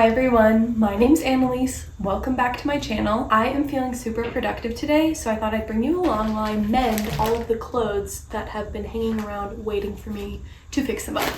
Hi everyone, my name's Anelise. Welcome back to my channel. I am feeling super productive today, so I thought I'd bring you along while I mend all of the clothes that have been hanging around waiting for me to fix them up.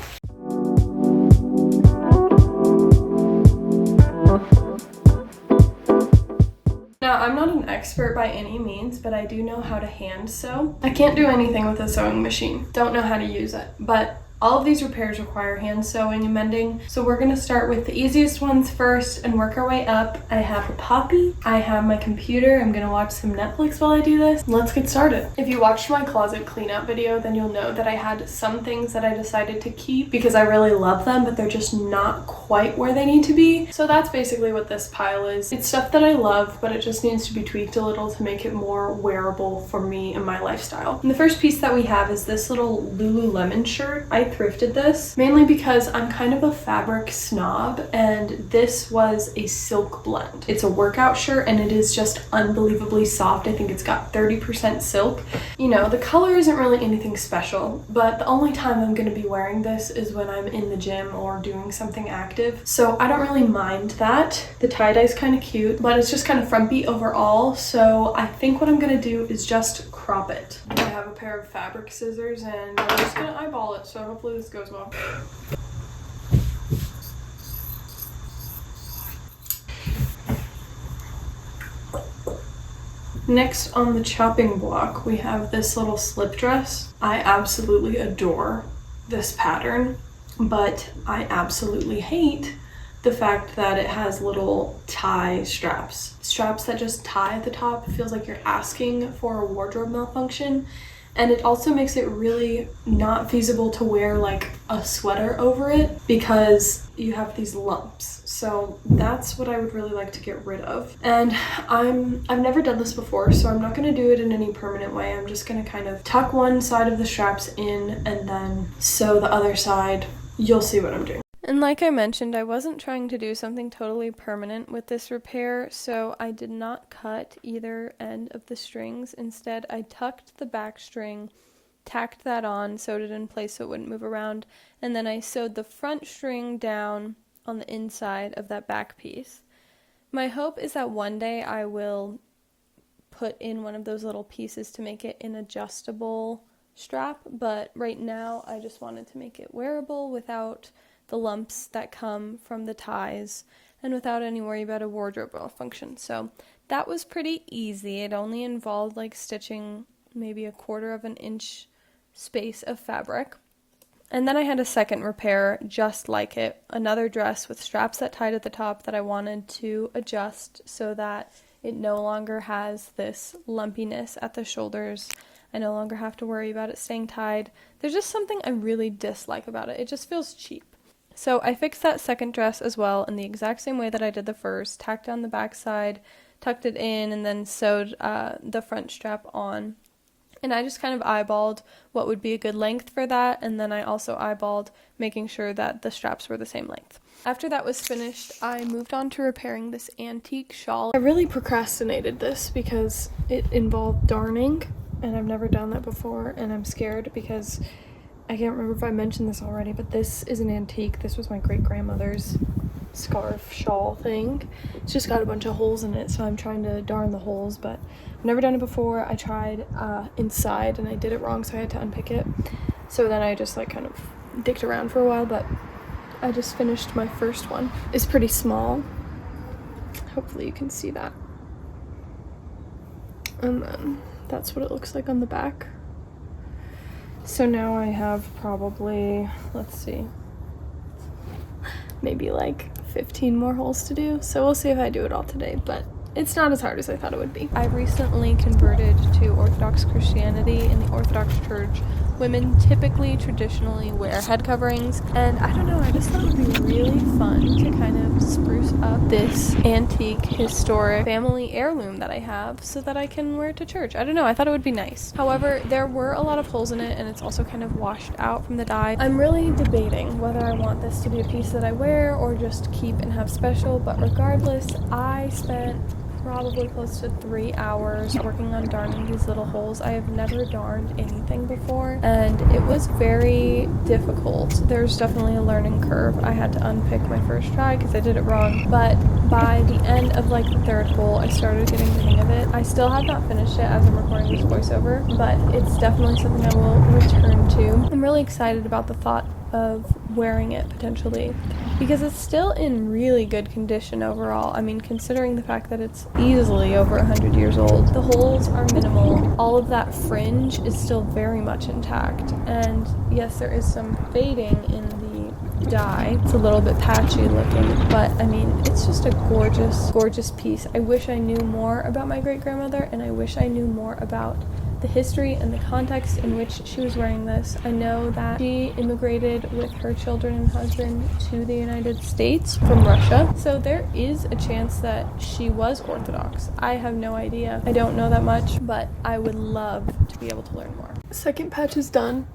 Now, I'm not an expert by any means, but I do know how to hand sew. I can't do anything with a sewing machine. Don't know how to use it, but all of these repairs require hand sewing and mending, so we're going to start with the easiest ones first and work our way up. I have a poppy, I have my computer, I'm going to watch some Netflix while I do this. Let's get started. If you watched my closet cleanup video, then you'll know that I had some things that I decided to keep because I really love them, but they're just not quite where they need to be. So that's basically what this pile is. It's stuff that I love, but it just needs to be tweaked a little to make it more wearable for me and my lifestyle. And the first piece that we have is this little Lululemon shirt. I thrifted this mainly because I'm kind of a fabric snob, and this was a silk blend. It's a workout shirt and it is just unbelievably soft. I think it's got 30% silk. You know, the color isn't really anything special, but the only time I'm going to be wearing this is when I'm in the gym or doing something active. So I don't really mind that. The tie-dye is kind of cute, but it's just kind of frumpy overall. So I think what I'm going to do is just crop it. I have a pair of fabric scissors and I'm just going to eyeball it, so hopefully this goes well. Next on the chopping block, we have this little slip dress. I absolutely adore this pattern, but I absolutely hate the fact that it has little tie straps. Straps that just tie at the top. It feels like you're asking for a wardrobe malfunction. And it also makes it really not feasible to wear like a sweater over it because you have these lumps. So that's what I would really like to get rid of. And I've never done this before, so I'm not going to do it in any permanent way. I'm just going to kind of tuck one side of the straps in and then sew the other side. You'll see what I'm doing. And like I mentioned, I wasn't trying to do something totally permanent with this repair, so I did not cut either end of the strings. Instead, I tucked the back string, tacked that on, sewed it in place so it wouldn't move around, and then I sewed the front string down on the inside of that back piece. My hope is that one day I will put in one of those little pieces to make it an adjustable strap, but right now I just wanted to make it wearable without the lumps that come from the ties and without any worry about a wardrobe malfunction. So that was pretty easy. It only involved like stitching maybe 1/4 of an inch space of fabric. And then I had a second repair just like it, another dress with straps that tied at the top that I wanted to adjust so that it no longer has this lumpiness at the shoulders. I no longer have to worry about it staying tied. There's just something I really dislike about it. It just feels cheap. So I fixed that second dress as well in the exact same way that I did the first, tacked down the back side, tucked it in, and then sewed the front strap on. And I just kind of eyeballed what would be a good length for that, and then I also eyeballed making sure that the straps were the same length. After that was finished, I moved on to repairing this antique shawl. I really procrastinated this because it involved darning, and I've never done that before, and I'm scared because I can't remember if I mentioned this already, but this is an antique. This was my great-grandmother's scarf shawl thing. It's just got a bunch of holes in it, so I'm trying to darn the holes, but I've never done it before. I tried inside, and I did it wrong, so I had to unpick it. So then I just like kind of dicked around for a while, but I just finished my first one. It's pretty small. Hopefully you can see that. And then that's what it looks like on the back. So now I have probably, let's see, maybe like 15 more holes to do. So we'll see if I do it all today, but it's not as hard as I thought it would be. I recently converted to Orthodox Christianity. In the Orthodox Church, women typically traditionally wear head coverings, and I don't know, I just thought it would be really fun to kind of spruce up this antique, historic family heirloom that I have so that I can wear it to church. I don't know, I thought it would be nice. However, there were a lot of holes in it, and it's also kind of washed out from the dye. I'm really debating whether I want this to be a piece that I wear or just keep and have special, but regardless, I spent probably close to 3 hours working on darning these little holes. I have never darned anything before, and it was very difficult. There's definitely a learning curve. I had to unpick my first try because I did it wrong, but by the end of like the third hole, I started getting the hang of it. I still have not finished it as I'm recording this voiceover, but it's definitely something I will return to. I'm really excited about the thought of wearing it potentially because it's still in really good condition overall. I mean, considering the fact that it's easily over 100 years old. The holes are minimal. All of that fringe is still very much intact, and yes, there is some fading in the dye. It's a little bit patchy looking, but I mean, it's just a gorgeous piece. I wish I knew more about my great-grandmother, and I wish I knew more about the history and the context in which she was wearing this. I know that she immigrated with her children and husband to the United States from Russia, so there is a chance that she was Orthodox. I have no idea. I don't know that much, but I would love to be able to learn more. Second patch is done.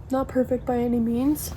Not perfect by any means.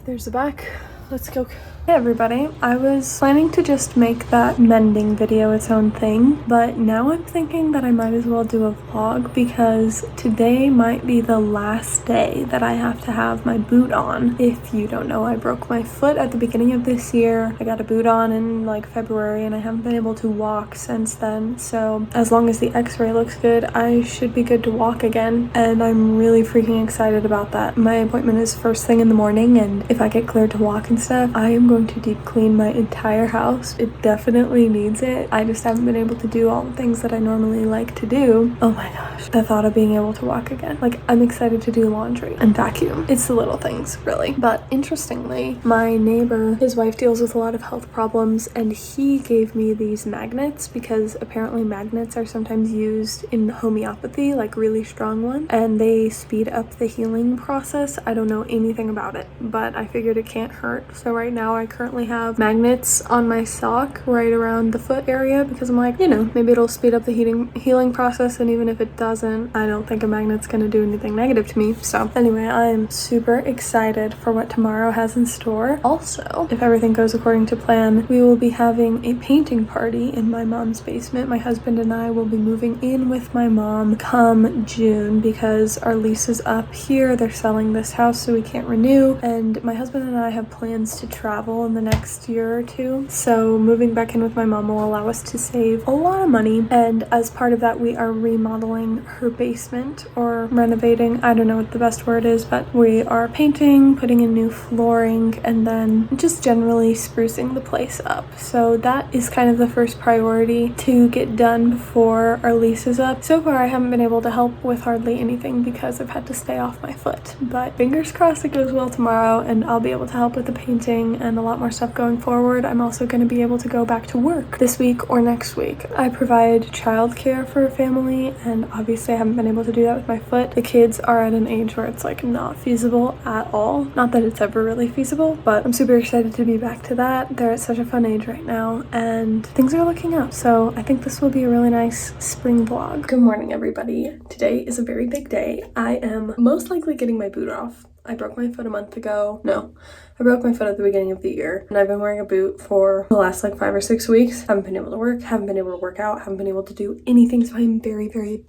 There's the back. Let's go. Hey everybody, I was planning to just make that mending video its own thing, but now I'm thinking that I might as well do a vlog because today might be the last day that I have to have my boot on. If you don't know, I broke my foot at the beginning of this year. I got a boot on in like February and I haven't been able to walk since then, so as long as the x-ray looks good, I should be good to walk again, and I'm really freaking excited about that. My appointment is first thing in the morning, and if I get cleared to walk and stuff, I am going to deep clean my entire house. It definitely needs it. I just haven't been able to do all the things that I normally like to do. Oh my gosh, the thought of being able to walk again. Like, I'm excited to do laundry and vacuum. It's the little things, really. But interestingly, my neighbor, his wife deals with a lot of health problems, and he gave me these magnets because apparently magnets are sometimes used in homeopathy, like really strong ones, and they speed up the healing process. I don't know anything about it, but I figured it can't hurt. So right now I currently have magnets on my sock right around the foot area because I'm like, you know, maybe it'll speed up the healing process, and even if it doesn't, I don't think a magnet's gonna do anything negative to me. So anyway, I'm super excited for what tomorrow has in store. Also, if everything goes according to plan, we will be having a painting party in my mom's basement. My husband and I will be moving in with my mom come June because our lease is up here. They're selling this house, so we can't renew, and my husband and I have plans to travel in the next year or two, so moving back in with my mom will allow us to save a lot of money, and as part of that we are remodeling her basement, or renovating, I don't know what the best word is, but we are painting, putting in new flooring, and then just generally sprucing the place up. So that is kind of the first priority to get done before our lease is up. So far I haven't been able to help with hardly anything because I've had to stay off my foot, but fingers crossed it goes well tomorrow and I'll be able to help with the painting and a lot more stuff going forward. I'm also going to be able to go back to work this week or next week. I provide childcare for a family, and obviously I haven't been able to do that with my foot. The kids are at an age where it's like not feasible at all. Not that it's ever really feasible, but I'm super excited to be back to that. They're at such a fun age right now and things are looking up, so I think this will be a really nice spring vlog. Good morning everybody. Today is a very big day. I am most likely getting my boot off. I broke my foot a month ago. No, I broke my foot at the beginning of the year, and I've been wearing a boot for the last like 5 or 6 weeks. Haven't been able to work, haven't been able to work out, haven't been able to do anything, so I'm very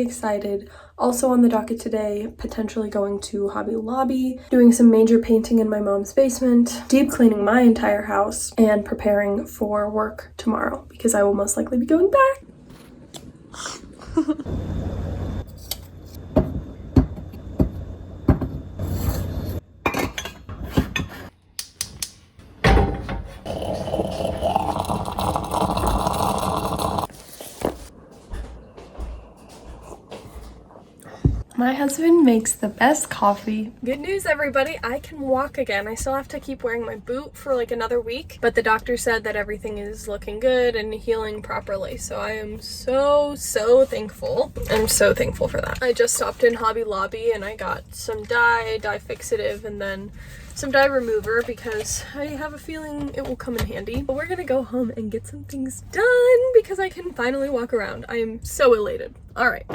excited. Also on the docket today, potentially going to Hobby Lobby, doing some major painting in my mom's basement, deep cleaning my entire house, and preparing for work tomorrow because I will most likely be going back. My husband makes the best coffee. Good news, everybody. I can walk again. I still have to keep wearing my boot for like another week, but the doctor said that everything is looking good and healing properly. So I am so thankful. I'm so thankful for that. I just stopped in Hobby Lobby and I got some dye fixative, and then some dye remover because I have a feeling it will come in handy. But we're gonna go home and get some things done because I can finally walk around. I am so elated. All right.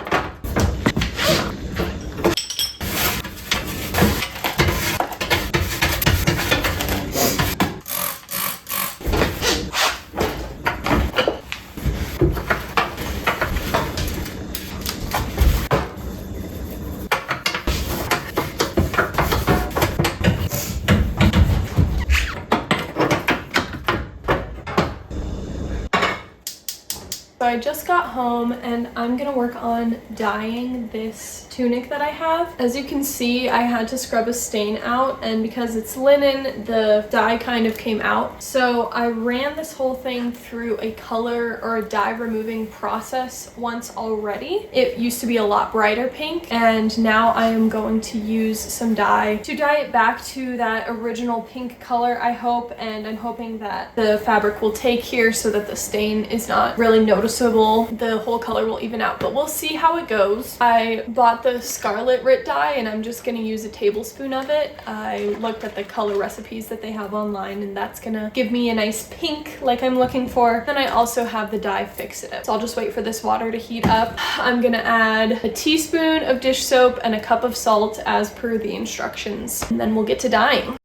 I just got home and I'm gonna work on dyeing this tunic that I have. As you can see, I had to scrub a stain out, and because it's linen, the dye kind of came out. So I ran this whole thing through a color or a dye removing process once already. It used to be a lot brighter pink, and now I am going to use some dye to dye it back to that original pink color, I hope, and I'm hoping that the fabric will take here so that the stain is not really noticeable. The whole color will even out, but we'll see how it goes. I bought the Scarlet Rit dye and I'm just gonna use a tablespoon of it. I looked at the color recipes that they have online, and that's gonna give me a nice pink like I'm looking for. Then I also have the dye Fix It. So I'll just wait for this water to heat up. I'm gonna add a teaspoon of dish soap and a cup of salt as per the instructions, and then we'll get to dyeing.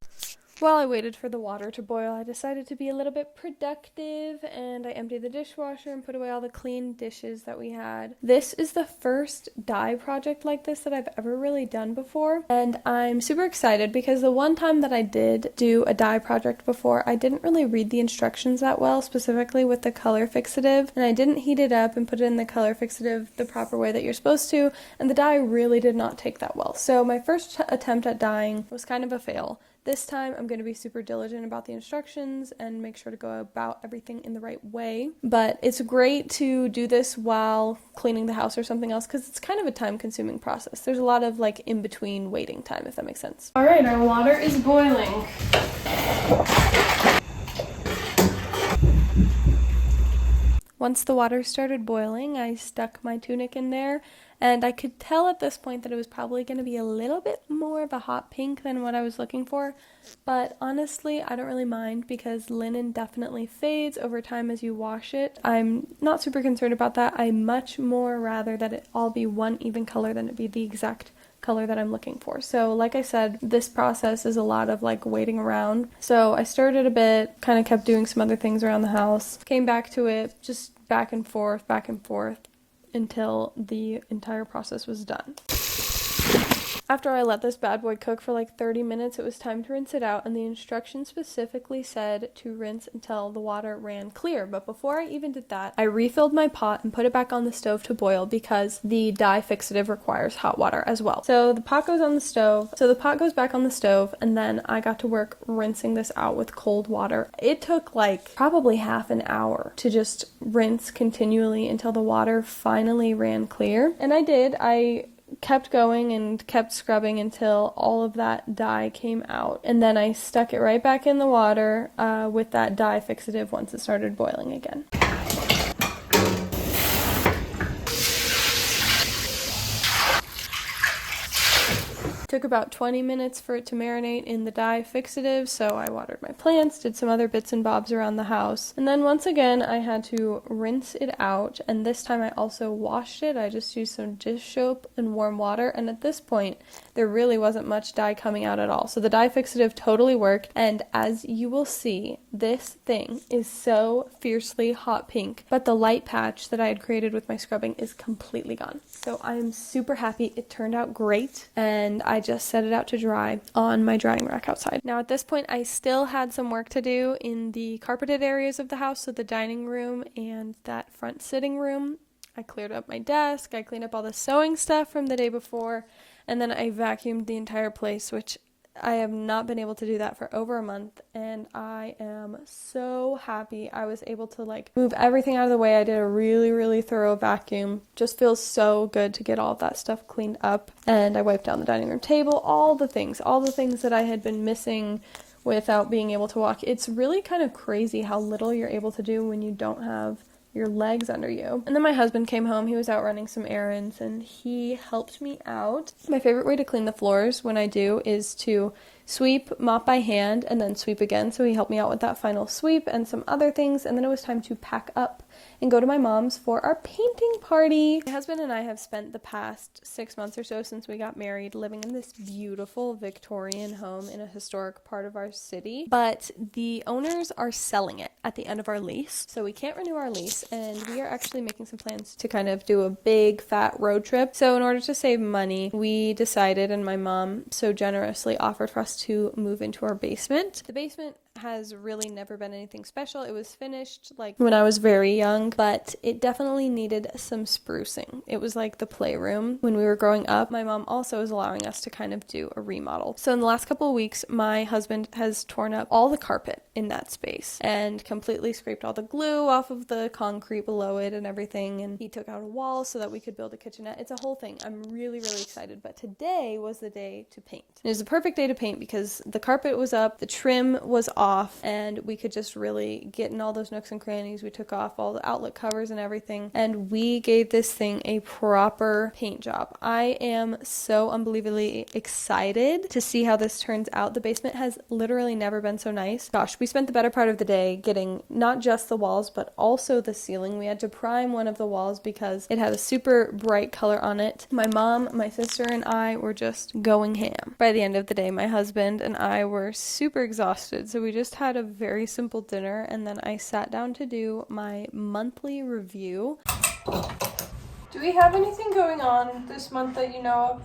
While I waited for the water to boil, I decided to be a little bit productive, and I emptied the dishwasher and put away all the clean dishes that we had. This is the first dye project like this that I've ever really done before, and I'm super excited because the one time that I did do a dye project before, I didn't really read the instructions that well, specifically with the color fixative, and I didn't heat it up and put it in the color fixative the proper way that you're supposed to, and the dye really did not take that well. So my first attempt at dyeing was kind of a fail. This time I'm going to be super diligent about the instructions and make sure to go about everything in the right way. But it's great to do this while cleaning the house or something else because it's kind of a time-consuming process. There's a lot of like in-between waiting time, if that makes sense. All right, our water is boiling. Once the water started boiling, I stuck my tunic in there, and I could tell at this point that it was probably going to be a little bit more of a hot pink than what I was looking for, but honestly, I don't really mind because linen definitely fades over time as you wash it. I'm not super concerned about that. I much more rather that it all be one even color than it be the exact color that I'm looking for. So like I said, this process is a lot of like waiting around. So I stirred it a bit, kind of kept doing some other things around the house, came back to it, just back and forth until the entire process was done. After I let this bad boy cook for like 30 minutes, it was time to rinse it out, and the instructions specifically said to rinse until the water ran clear. But before I even did that, I refilled my pot and put it back on the stove to boil because the dye fixative requires hot water as well. So the pot goes on the stove. So the pot goes back on the stove, and then I got to work rinsing this out with cold water. It took like probably half an hour to just rinse continually until the water finally ran clear. And I did. I kept going and kept scrubbing until all of that dye came out, and then I stuck it right back in the water with that dye fixative once it started boiling again. Took about 20 minutes for it to marinate in the dye fixative, so I watered my plants, did some other bits and bobs around the house, and then once again I had to rinse it out, and this time I also washed it. I just used some dish soap and warm water, and at this point there really wasn't much dye coming out at all. So the dye fixative totally worked, and as you will see, this thing is so fiercely hot pink, but the light patch that I had created with my scrubbing is completely gone. So I'm super happy. It turned out great, and I just set it out to dry on my drying rack outside. Now at this point I still had some work to do in the carpeted areas of the house, so the dining room and that front sitting room. I cleared up my desk, I cleaned up all the sewing stuff from the day before, and then I vacuumed the entire place, which I have not been able to do that for over a month, and I am so happy I was able to like move everything out of the way. I did a really thorough vacuum. Just feels so good to get all of that stuff cleaned up, and I wiped down the dining room table, all the things that I had been missing without being able to walk. It's really kind of crazy how little you're able to do when you don't have your legs under you. And then my husband came home. He was out running some errands and he helped me out. My favorite way to clean the floors when I do is to sweep, mop by hand, and then sweep again. So he helped me out with that final sweep and some other things, and then it was time to pack up and go to my mom's for our painting party. My husband and I have spent the past 6 months or so since we got married living in this beautiful Victorian home in a historic part of our city, but the owners are selling it at the end of our lease, so we can't renew our lease, and we are actually making some plans to kind of do a big fat road trip. So in order to save money, we decided, and my mom so generously offered for us to move into our basement. The basement has really never been anything special. It was finished like when I was very young, but it definitely needed some sprucing. It was like the playroom when we were growing up. My mom also is allowing us to kind of do a remodel. So in the last couple of weeks, my husband has torn up all the carpet in that space and completely scraped all the glue off of the concrete below it and everything. And he took out a wall so that we could build a kitchenette. It's a whole thing. I'm really, really excited. But today was the day to paint. It was the perfect day to paint because the carpet was up, the trim was off, and we could just really get in all those nooks and crannies. We took off all the outlet covers and everything, and we gave this thing a proper paint job. I am so unbelievably excited to see how this turns out. The basement has literally never been so nice. Gosh, we spent the better part of the day getting not just the walls, but also the ceiling. We had to prime one of the walls because it had a super bright color on it. My mom, my sister, and I were just going ham. By the end of the day, my husband and I were super exhausted, so we just had a very simple dinner, and then I sat down to do my monthly review. Do we have anything going on this month that you know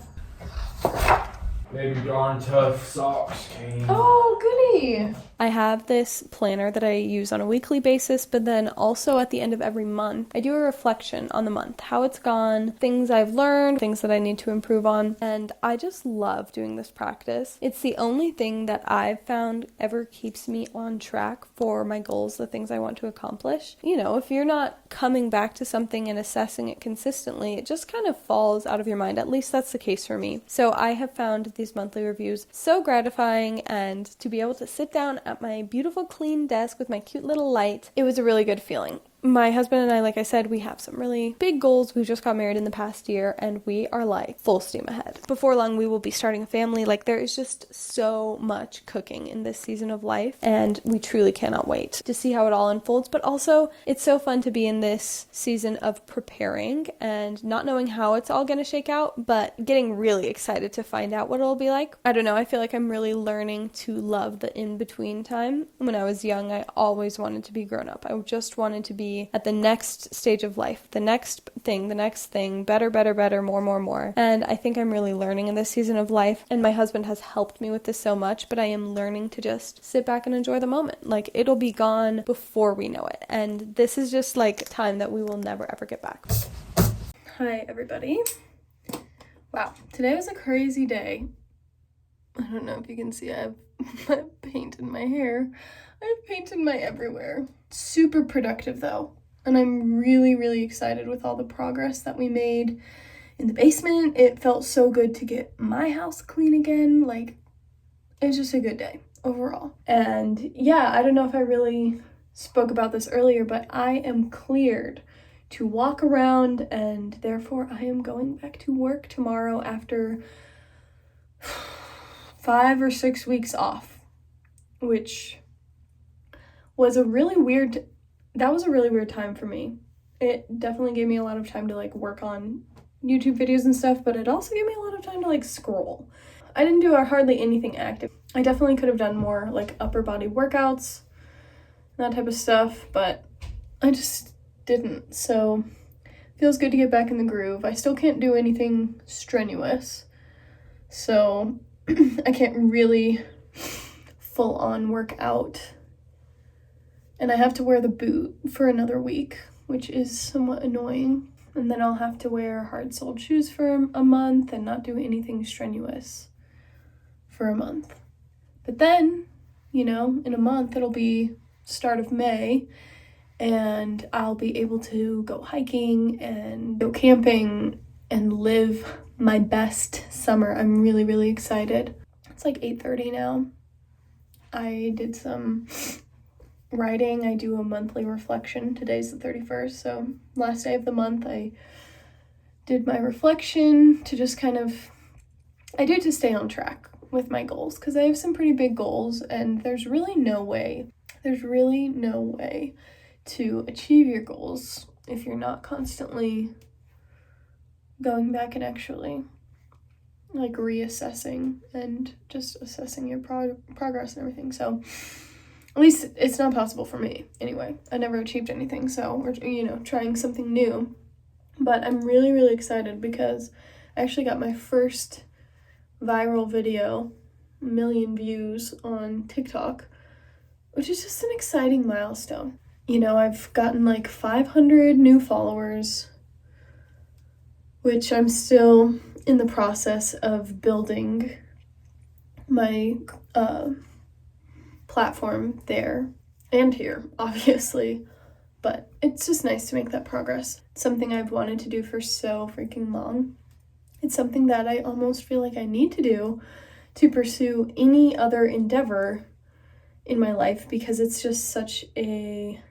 of? Maybe darn tough socks came. Oh, goody! I have this planner that I use on a weekly basis, but then also at the end of every month, I do a reflection on the month, how it's gone, things I've learned, things that I need to improve on, and I just love doing this practice. It's the only thing that I've found ever keeps me on track for my goals, the things I want to accomplish. You know, if you're not coming back to something and assessing it consistently, it just kind of falls out of your mind. At least that's the case for me. So I have found these monthly reviews so gratifying, and to be able to sit down at my beautiful clean desk with my cute little light, it was a really good feeling. My husband and I, like I said, we have some really big goals. We just got married in the past year, and we are like full steam ahead. Before long, we will be starting a family. Like, there is just so much cooking in this season of life, and we truly cannot wait to see how it all unfolds. But also, it's so fun to be in this season of preparing and not knowing how it's all going to shake out, but getting really excited to find out what it'll be like. I don't know. I feel like I'm really learning to love the in-between time. When I was young, I always wanted to be grown up. I just wanted to be at the next stage of life, the next thing, better, more. And I think I'm really learning in this season of life, and my husband has helped me with this so much, but I am learning to just sit back and enjoy the moment. Like, it'll be gone before we know it, and this is just like time that we will never ever get back. Hi, everybody. Wow, today was a crazy day. I don't know if you can see, I have paint in my hair. I have paint in my everywhere. Super productive though. And I'm really, really excited with all the progress that we made in the basement. It felt so good to get my house clean again. Like, it was just a good day overall. And yeah, I don't know if I really spoke about this earlier, but I am cleared to walk around, and therefore I am going back to work tomorrow after 5 or 6 weeks off, which was a really weird time for me. It definitely gave me a lot of time to like work on YouTube videos and stuff, but it also gave me a lot of time to like scroll. I didn't do hardly anything active. I definitely could have done more like upper body workouts, that type of stuff, but I just didn't. So feels good to get back in the groove. I still can't do anything strenuous, so I can't really full on work out. And I have to wear the boot for another week, which is somewhat annoying. And then I'll have to wear hard-soled shoes for a month and not do anything strenuous for a month. But then, you know, in a month, it'll be start of May, and I'll be able to go hiking and go camping and live my best summer. I'm really, really excited. It's like 8:30 now. I did some writing. I do a monthly reflection. Today's the 31st, so last day of the month I did my reflection to just kind of, I do it to stay on track with my goals, because I have some pretty big goals, and there's really no way to achieve your goals if you're not constantly going back and actually like reassessing and just assessing your progress and everything. So at least it's not possible for me anyway. I never achieved anything, so we're, you know, trying something new. But I'm really, really excited because I actually got my first viral video, 1 million views on TikTok, which is just an exciting milestone. You know, I've gotten like 500 new followers, which I'm still in the process of building my platform there and here, obviously. But it's just nice to make that progress. It's something I've wanted to do for so freaking long. It's something that I almost feel like I need to do to pursue any other endeavor in my life, because it's just such a,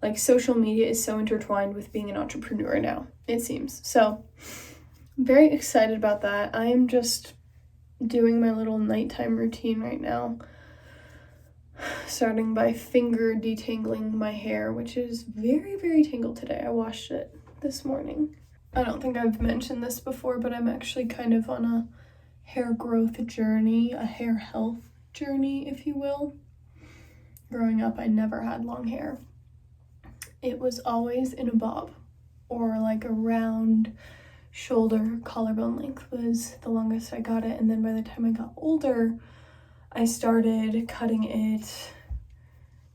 like, social media is so intertwined with being an entrepreneur now, it seems. So I'm very excited about that. I am just doing my little nighttime routine right now, starting by finger detangling my hair, which is very, very tangled today. I washed it this morning. I don't think I've mentioned this before, but I'm actually kind of on a hair growth journey, a hair health journey, if you will. Growing up, I never had long hair. It was always in a bob, or like around shoulder, collarbone length was the longest I got it. And then by the time I got older, I started cutting it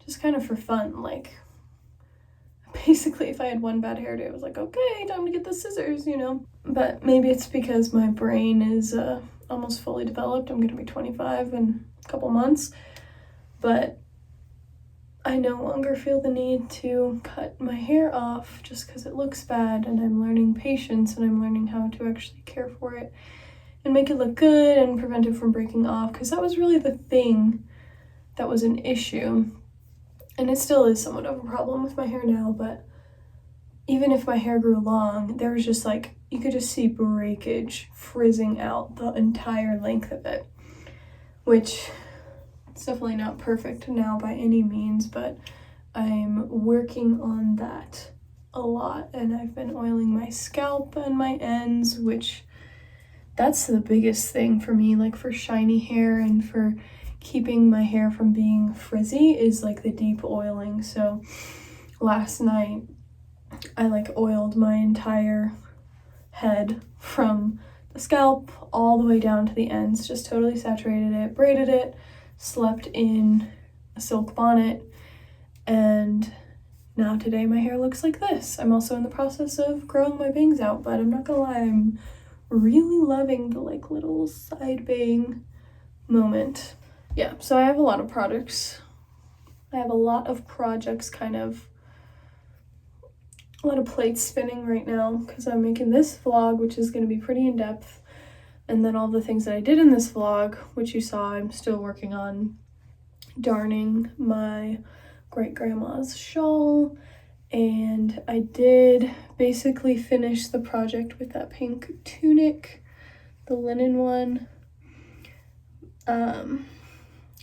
just kind of for fun. Like, basically, if I had one bad hair day, I was like, okay, time to get the scissors, you know? But maybe it's because my brain is almost fully developed. I'm gonna be 25 in a couple months, but I no longer feel the need to cut my hair off just because it looks bad, and I'm learning patience, and I'm learning how to actually care for it and make it look good and prevent it from breaking off, because that was really the thing that was an issue. And it still is somewhat of a problem with my hair now, but even if my hair grew long, there was just like, you could just see breakage frizzing out the entire length of it, which it's definitely not perfect now by any means, but I'm working on that a lot. And I've been oiling my scalp and my ends, which that's the biggest thing for me, like for shiny hair and for keeping my hair from being frizzy, is like the deep oiling. So last night I like oiled my entire head from the scalp all the way down to the ends, just totally saturated it, braided it, slept in a silk bonnet, and now today my hair looks like this. I'm also in the process of growing my bangs out, but I'm not gonna lie, I'm really loving the like little side bang moment. Yeah, so I have a lot of projects. I have a lot of projects, kind of a lot of plates spinning right now, because I'm making this vlog, which is going to be pretty in-depth, and then all the things that I did in this vlog, which you saw, I'm still working on darning my great-grandma's shawl, and I did basically finish the project with that pink tunic, the linen one.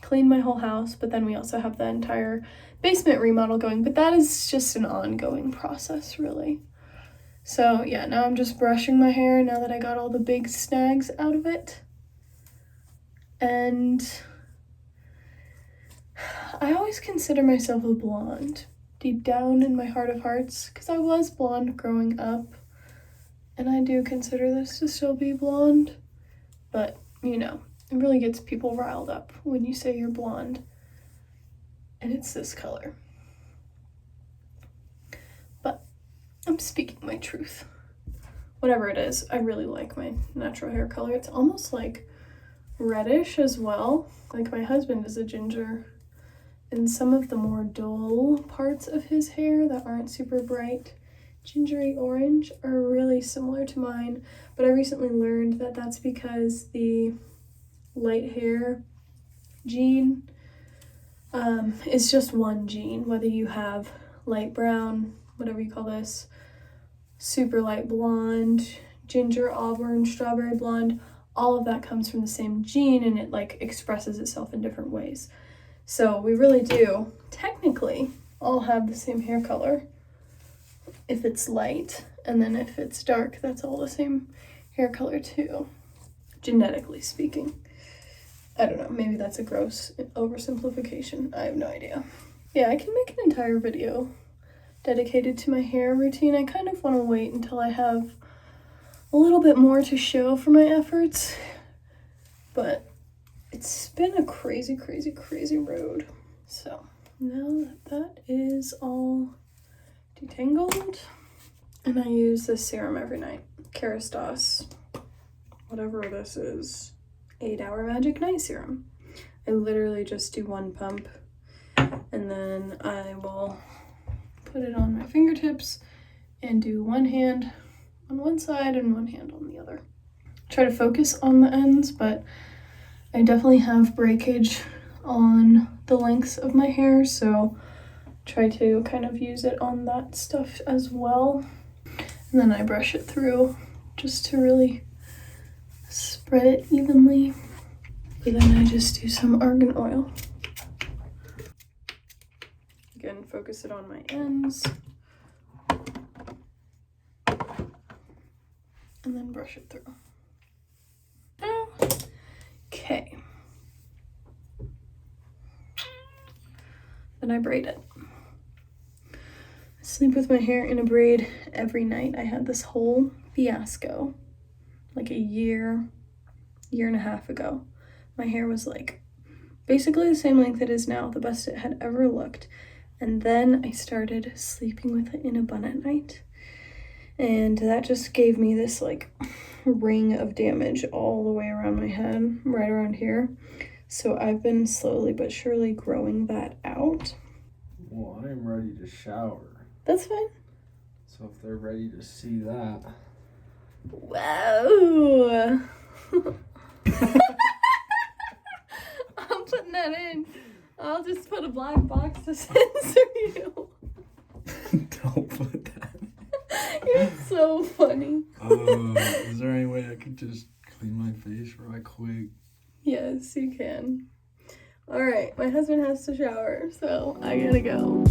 Cleaned my whole house, but then we also have the entire basement remodel going, but that is just an ongoing process, really. So yeah, now I'm just brushing my hair now that I got all the big snags out of it. And I always consider myself a blonde deep down in my heart of hearts, because I was blonde growing up, and I do consider this to still be blonde, but you know, it really gets people riled up when you say you're blonde and it's this color. But I'm speaking my truth. Whatever it is, I really like my natural hair color. It's almost like reddish as well. Like my husband is a ginger, and some of the more dull parts of his hair that aren't super bright gingery orange are really similar to mine. But I recently learned that that's because the light hair gene is just one gene. Whether you have light brown, whatever you call this, super light blonde, ginger, auburn, strawberry blonde, all of that comes from the same gene, and it like expresses itself in different ways. So we really do technically all have the same hair color if it's light, and then if it's dark, that's all the same hair color too, genetically speaking. I don't know, maybe that's a gross oversimplification. I have no idea. Yeah, I can make an entire video dedicated to my hair routine. I kind of want to wait until I have a little bit more to show for my efforts, but it's been a crazy road. So now that that is all detangled, and I use this serum every night, Kerastase, whatever this is, 8-hour magic night serum. I literally just do one pump, and then I will put it on my fingertips and do one hand on one side and one hand on the other. Try to focus on the ends, but I definitely have breakage on the lengths of my hair, so try to kind of use it on that stuff as well. And then I brush it through just to really spread it evenly. And then I just do some argan oil. Again, focus it on my ends. And then brush it through. Okay. Then I braid it. I sleep with my hair in a braid every night. I had this whole fiasco like a year and a half ago. My hair was like basically the same length it is now, the best it had ever looked. And then I started sleeping with it in a bun at night. And that just gave me this like ring of damage all the way around my head, right around here. So I've been slowly but surely growing that out. Well, I'm ready to shower. That's fine. So if they're ready to see that. Whoa. I'm putting that in. I'll just put a black box to censor you. Don't put that. You're so funny. Is there any way I could just clean my face right quick? Yes, you can. All right, my husband has to shower, so I gotta go.